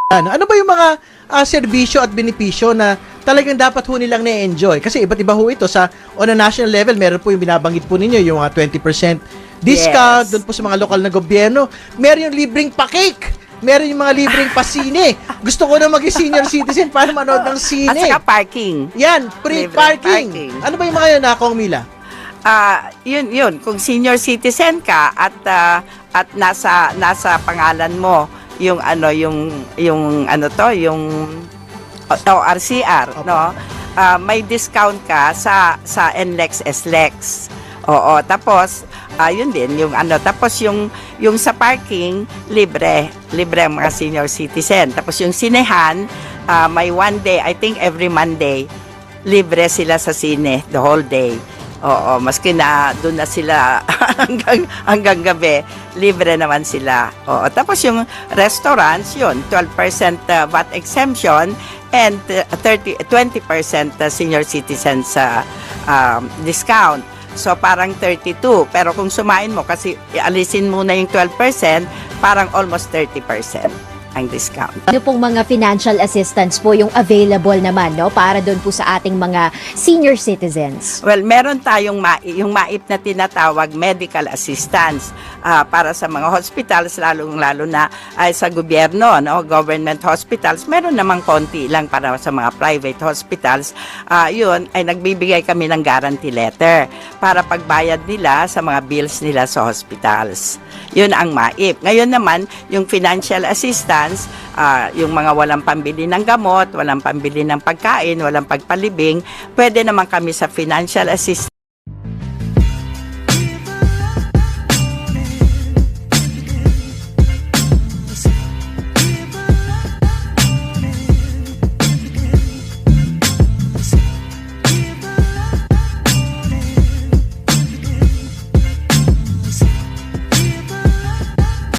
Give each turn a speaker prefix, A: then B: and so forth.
A: Ano ba yung mga serbisyo at benepisyo na talagang dapat ho nilang na-enjoy? Kasi iba't iba ho ito. On a national level, meron po yung binabanggit po ninyo, yung mga 20% discount,
B: Yes.
A: doon po sa mga lokal na gobyerno. Meron yung libreng pa-cake. Meron yung mga libreng pasine. Gusto ko na maging senior citizen para manood ng
B: At
A: sine.
B: saka parking.
A: Yan, free
B: Libreng
A: parking.
B: parking.
A: Ano ba yung mga yun, Kong Mila?
B: Yun. Kung senior citizen ka at nasa pangalan mo yung ORCR,
A: Opo.
B: no? May discount ka sa NLEX, SLEX. Oo, tapos yun din tapos yung sa parking libre ang mga senior citizen. Tapos yung sinehan, may one day, I think every Monday, libre sila sa sine the whole day. Oo, maski na doon na sila hanggang gabi, libre naman sila. Oo, tapos yung restaurants, yun, 12% VAT exemption and 20% senior citizens discount. So parang 32. Pero kung sumain mo, kasi alisin mo na yung 12%, parang almost 30% ang discount.
C: Ano pong mga financial assistance po yung available naman, no, para doon po sa ating mga senior citizens?
B: Well, meron tayong yung MAIP na tinatawag medical assistance para sa mga hospitals, lalong-lalo na sa gobyerno, no, government hospitals. Meron namang konti lang para sa mga private hospitals. Yun ay nagbibigay kami ng guarantee letter para pagbayad nila sa mga bills nila sa hospitals. Yun ang MAIP. Ngayon naman, yung financial assistance, yung mga walang pambili ng gamot, walang pambili ng pagkain, walang pagpalibing, pwede naman kami sa financial assistance